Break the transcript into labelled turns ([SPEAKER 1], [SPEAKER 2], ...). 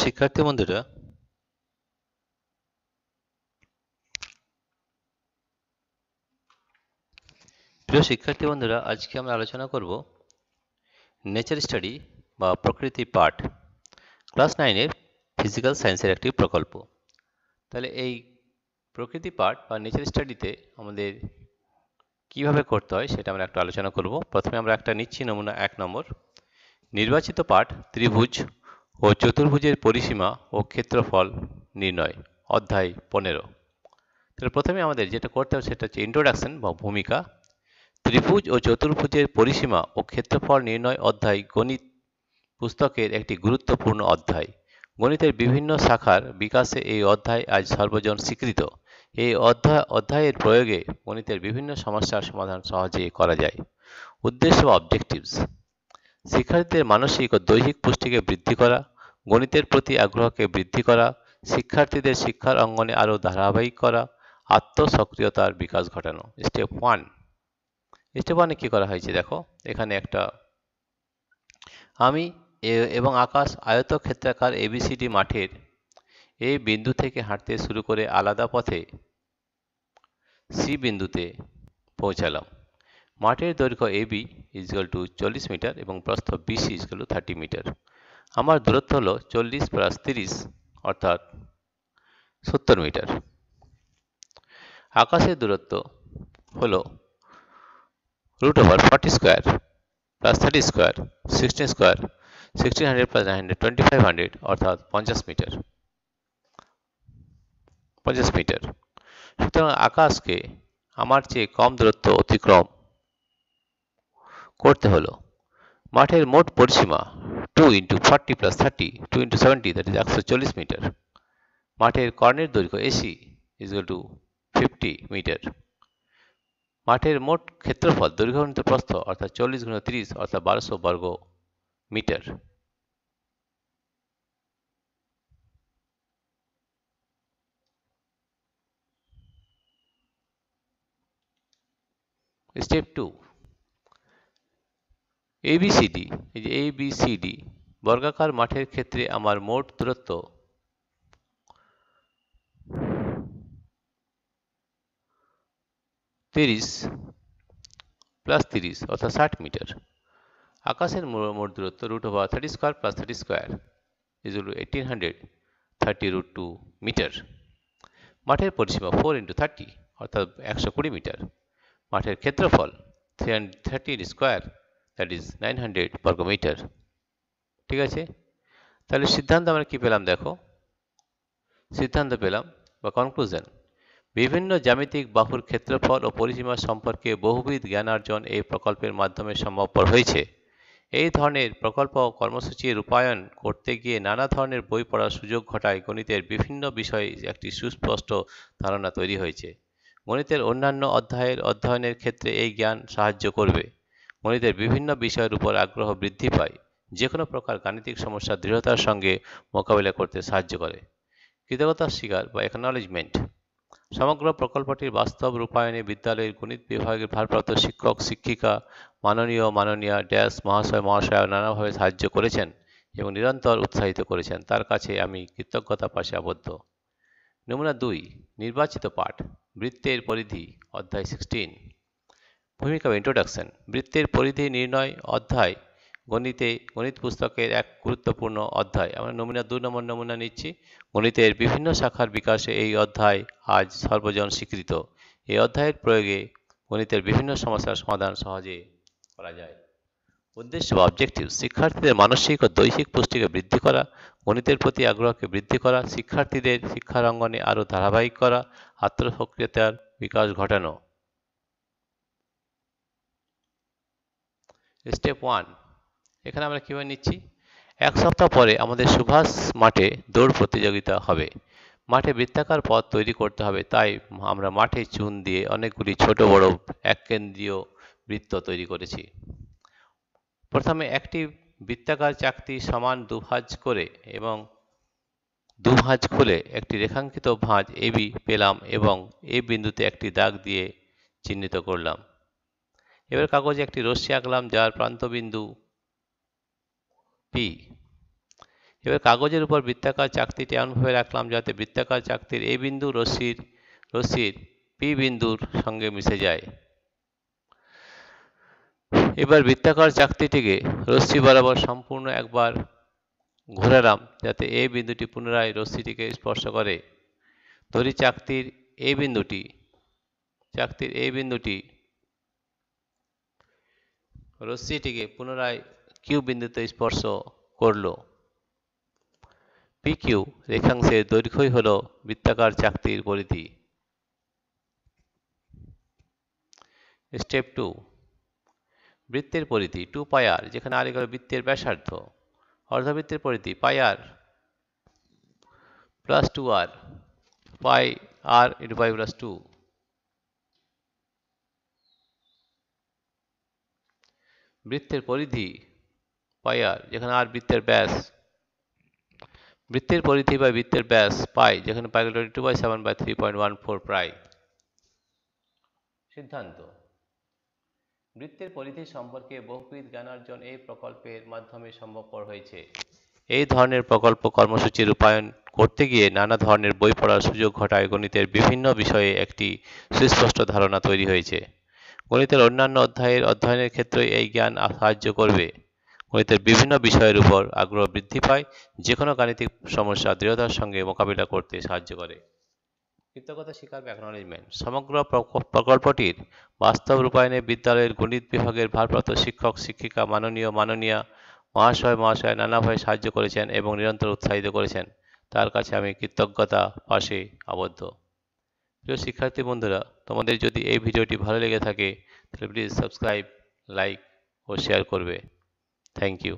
[SPEAKER 1] শিক্ষার্থী বন্ধুরা, আজকে আমরা আলোচনা করব নেচার স্টাডি বা প্রকৃতি পাঠ ক্লাস 9-এর ফিজিক্যাল সায়েন্সের একটি প্রকল্প। তাহলে এই প্রকৃতি পাঠ বা নেচার স্টাডিতে আমাদের কিভাবে করতে হয় সেটা আমরা একটু আলোচনা করব। প্রথমে আমরা একটা নিচ্ছি নমুনা 1 নম্বর। নির্বাচিত পাঠ ত্রিভুজ ও চতুর্ভুজের পরিসীমা ও ক্ষেত্রফল নির্ণয়, অধ্যায় 15। তাহলে প্রথমে আমাদের যেটা করতে হবে সেটা হচ্ছে ইন্ট্রোডাকশন বা ভূমিকা। ত্রিভুজ ও চতুর্ভুজের পরিসীমা ও ক্ষেত্রফল নির্ণয় অধ্যায় গণিত পুস্তকের একটি গুরুত্বপূর্ণ অধ্যায়। গণিতের বিভিন্ন শাখার বিকাশে এই অধ্যায় আজ সর্বজন স্বীকৃত। এই অধ্যায়ের প্রয়োগে গণিতের বিভিন্ন সমস্যার সমাধান সহজেই করা যায়। উদ্দেশ্য বা অবজেক্টিভস: শিক্ষার্থীদের মানসিক ও দৈহিক পুষ্টিকে বৃদ্ধি করা, গণিতের প্রতি আগ্রহকে বৃদ্ধি করা, শিক্ষার্থীদের শিক্ষার অঙ্গনে আরও ধারাবাহিক করা, আত্মসক্রিয়তার বিকাশ ঘটানো। স্টেপ 1। স্টেপ 1-এ কি করা হয়েছে দেখো, এখানে একটা আমি এবং আকাশ আয়তক্ষেত্রাকার এবিসিডি মাঠের এই বিন্দু থেকে হাঁটতে শুরু করে আলাদা পথে সি বিন্দুতে পৌঁছালাম। মাঠের দৈর্ঘ্য এবি = 40 মিটার এবং প্রস্থ বিসি = 30 মিটার। আমার দূরত্ব হলো 40 + 30 অর্থাৎ 70 মিটার। আকাশের দূরত্ব হলো √40 square plus 30 square 16 square 1600 plus 900 2500 অর্থাৎ 50 মিটার। সুতরাং আকাশকে আমার চেয়ে কম দূরত্ব অতিক্রম করতে হলো। মাঠের মোট পরিসীমা 2 × 40 + 30 2 × 70 that is 140 মিটার। মাঠের কর্ণের দৈর্ঘ্য এসি = 50 মিটার। মাঠের মোট ক্ষেত্রফল দৈর্ঘ্য × প্রস্থ অর্থাৎ 40 × 30 অর্থাৎ 1200 বর্গ মিটার। স্টেপ 2। এবিসিডি, এই যে এবিসিডি বর্গাকার মাঠের ক্ষেত্রে আমার মোট দূরত্ব 30 প্লাস 30 অর্থাৎ 60 মিটার। আকাশের মোট দূরত্ব √30 স্কয়ার প্লাস 30 স্কয়ার = 1830 √2 মিটার। মাঠের পরিসীমা 4 × 30 অর্থাৎ 120 মিটার। মাঠের ক্ষেত্রফল 330 স্কয়ার দ্যাট ইজ 900 বর্গ মিটার। ঠিক আছে, তাহলে সিদ্ধান্ত আমরা কি পেলাম দেখো, সিদ্ধান্ত পেলাম বা কনক্লুশন: বিভিন্ন জ্যামিতিক বাহুর ক্ষেত্রফল ও পরিসীমা সম্পর্কে বহুবিধ জ্ঞানার্জন এই প্রকল্পের মাধ্যমে সম্ভবপর হয়েছে। এই ধরনের প্রকল্প কর্মসূচি রূপায়ণ করতে গিয়ে নানা ধরনের বই পড়ার সুযোগ ঘটায় গণিতের বিভিন্ন বিষয়ে একটি সুস্পষ্ট ধারণা তৈরি হয়েছে। গণিতের অন্যান্য অধ্যায়ের অধ্যয়নের ক্ষেত্রে এই জ্ঞান সাহায্য করবে। গণিতের বিভিন্ন বিষয়ের উপর আগ্রহ বৃদ্ধি পায়, যে কোনো প্রকার গাণিতিক সমস্যা দৃঢ়তার সঙ্গে মোকাবিলা করতে সাহায্য করে। কৃতজ্ঞতা স্বীকার বা অ্যাকনলেজমেন্ট: সমগ্র প্রকল্পটির বাস্তব রূপায়ণে বিদ্যালয়ের গণিত বিভাগের ভারপ্রাপ্ত শিক্ষক শিক্ষিকা মাননীয় ড্যাশ মহাশয় মহাশয় নানাভাবে সাহায্য করেছেন এবং নিরন্তর উৎসাহিত করেছেন, তার কাছে আমি কৃতজ্ঞতা পাশে আবদ্ধ। নমুনা 2। নির্বাচিত পাঠ বৃত্তের পরিধি, অধ্যায় 16। ভূমিকা বা ইন্ট্রোডাকশন। বৃত্তের পরিধি নির্ণয় অধ্যায় গণিত পুস্তকের এক গুরুত্বপূর্ণ অধ্যায়। আমরা নমুনা 2 নম্বর নমুনা নিচ্ছি। গণিতের বিভিন্ন শাখার বিকাশে এই অধ্যায় আজ সর্বজন স্বীকৃত। এই অধ্যায়ের প্রয়োগে গণিতের বিভিন্ন সমস্যার সমাধান সহজে করা যায়। উদ্দেশ্য বা অবজেক্টিভ: শিক্ষার্থীদের মানসিক ও দৈহিক পুষ্টিকে বৃদ্ধি করা, গণিতের প্রতি আগ্রহকে বৃদ্ধি করা, শিক্ষার্থীদের শিক্ষার অঙ্গনে আরও ধারাবাহিক করা, আত্মসক্রিয়তার বিকাশ ঘটানো। স্টেপ 1। এখানে আমরা কিভাবে নিচ্ছি, এক সপ্তাহ পরে আমাদের সুভাষ মাঠে দৌড় প্রতিযোগিতা হবে। মাঠে বৃত্তাকার পথ তৈরি করতে হবে, তাই আমরা মাঠে চুন দিয়ে অনেকগুলি ছোট বড় এককেন্দ্রীয় বৃত্ত তৈরি করেছি। প্রথমে একটি বৃত্তাকার চাকতি সমান দুভাঁজ করে এবং দুভাঁজ খুলে একটি রেখাঙ্কিত ভাঁজ এবি পেলাম এবং এই বিন্দুতে একটি দাগ দিয়ে চিহ্নিত করলাম। এবার কাগজে একটি রশ্মি আঁকলাম যার প্রান্তবিন্দু পি এবার কাগজের উপর বৃত্তাকার চাকতিটি এমনভাবে রাখলাম যাতে বৃত্তাকার চাকতির এ বিন্দু রশ্মির পি বিন্দুর সঙ্গে মিশে যায়। এবার বৃত্তাকার চাকতিটিকে রশ্মি বরাবর সম্পূর্ণ একবার ঘোরালাম যাতে এ বিন্দুটি পুনরায় রশ্মিটিকে স্পর্শ করে। ধরি চাকতির এই বিন্দুটি রশ্মিটিকে পুনরায় কিউ বিন্দুতে স্পর্শ করল। পি কিউ রেখাংশের দৈর্ঘ্যই হল বৃত্তাকার চাকতির পরিধি। স্টেপ 2, বৃত্তের পরিধি 2 পাই আর, যেখানে আর হল বৃত্তের ব্যাসার্ধ। অর্ধবৃত্তের পরিধি পাই আর প্লাস 2r, পাই আর ইন্টু পাই প্লাস 2। বৃত্তের পরিধি পাই আর, যেখানে আর বৃত্তের ব্যাস। বৃত্তের পরিধি বা বৃত্তের ব্যাস পাই, যেখানে পাই 22/7/3.14 পাই। সিদ্ধান্ত: বৃত্তের পরিধি সম্পর্কে বহুবিধ জ্ঞানার্জন এই প্রকল্পের মাধ্যমে সম্ভবপর হয়েছে। এই ধরনের প্রকল্প কর্মসূচি রূপায়ণ করতে গিয়ে নানা ধরনের বই পড়ার সুযোগ ঘটায় গণিতের বিভিন্ন বিষয়ে একটি সুস্পষ্ট ধারণা তৈরি হয়েছে। গণিতের অন্যান্য অধ্যয়নের ক্ষেত্রে এই জ্ঞান সাহায্য করবে। গণিতের বিভিন্ন বিষয়ের উপর আগ্রহ বৃদ্ধি পায়, যে কোনো গাণিতিক সমস্যা দৃঢ়তার সঙ্গে মোকাবিলা করতে সাহায্য করে। কৃতজ্ঞতা স্বীকার বা অ্যাকনলেজমেন্ট: সমগ্র প্রকল্পটির বাস্তব রূপায়ণে বিদ্যালয়ের গণিত বিভাগের ভারপ্রাপ্ত শিক্ষক শিক্ষিকা মাননীয়া মহাশয় নানাভাবে সাহায্য করেছেন এবং নিরন্তর উৎসাহিত করেছেন। তার কাছে আমি কৃতজ্ঞতা পাশে আবদ্ধ। প্রিয় শিক্ষার্থী বন্ধুরা, তোমাদের যদি এই ভিডিওটি ভালো লেগে থাকে তাহলে প্লিজ সাবস্ক্রাইব, লাইক ও শেয়ার করবে। Thank you.